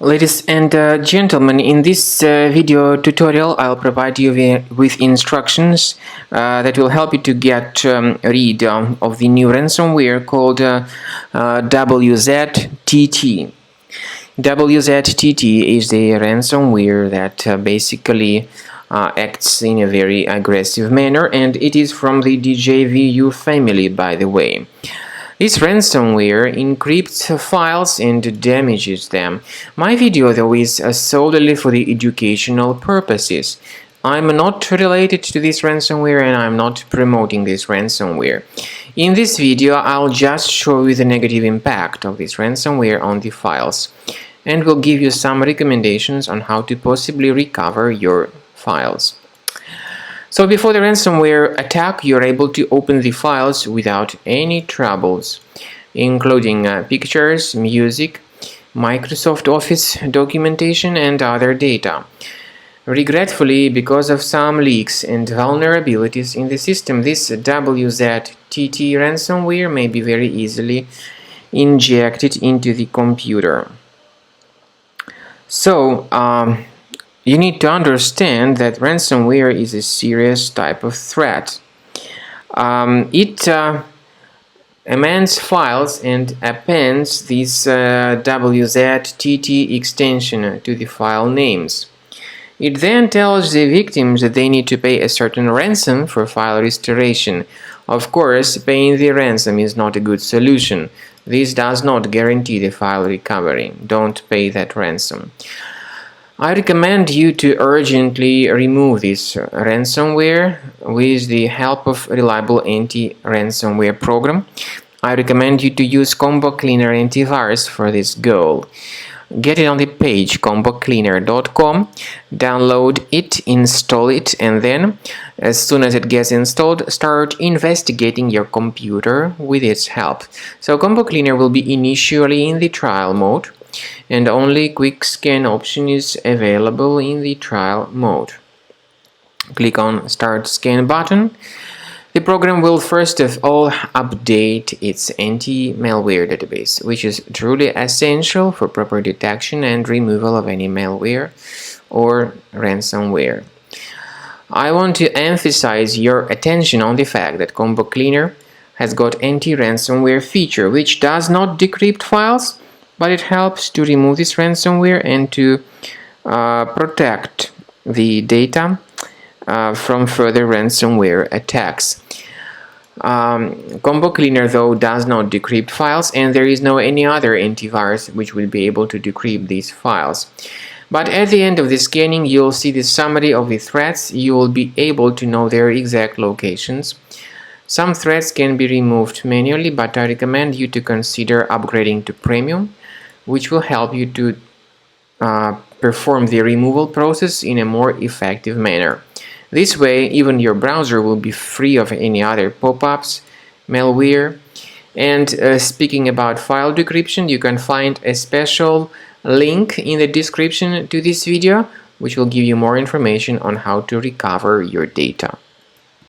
Ladies and gentlemen, in this video tutorial I'll provide you with instructions that will help you to get rid of the new ransomware called Wztt. Wztt is the ransomware that basically acts in a very aggressive manner, and it is from the DJVU family, by the way. This ransomware encrypts files and damages them. My video, though, is solely for the educational purposes. I'm not related to this ransomware and I'm not promoting this ransomware. In this video, I'll just show you the negative impact of this ransomware on the files, and will give you some recommendations on how to possibly recover your files. So before the ransomware attack, you're able to open the files without any troubles, including pictures, music, Microsoft Office documentation, and other data. Regretfully, because of some leaks and vulnerabilities in the system, this Wztt ransomware may be very easily injected into the computer. So, you need to understand that ransomware is a serious type of threat. It amends files and appends this Wztt extension to the file names. It then tells the victims that they need to pay a certain ransom for file restoration. Of course, paying the ransom is not a good solution. This does not guarantee the file recovery. Don't pay that ransom. I recommend you to urgently remove this ransomware with the help of a reliable anti-ransomware program. I recommend you to use Combo Cleaner Antivirus for this goal. Get it on the page combocleaner.com, download it, install it, and then, as soon as it gets installed, start investigating your computer with its help. So Combo Cleaner will be initially in the trial mode, and only quick scan option is available in the trial mode. Click on Start Scan button. The program will first of all update its anti-malware database, which is truly essential for proper detection and removal of any malware or ransomware. I want to emphasize your attention on the fact that Combo Cleaner has got anti-ransomware feature, which does not decrypt files, but it helps to remove this ransomware and to protect the data from further ransomware attacks. Combo Cleaner, though, does not decrypt files, and there is no any other antivirus which will be able to decrypt these files. But at the end of the scanning, you'll see the summary of the threats. You will be able to know their exact locations. Some threats can be removed manually, but I recommend you to consider upgrading to Premium, which will help you to perform the removal process in a more effective manner. This way, even your browser will be free of any other pop-ups, malware. And speaking about file decryption, you can find a special link in the description to this video, which will give you more information on how to recover your data.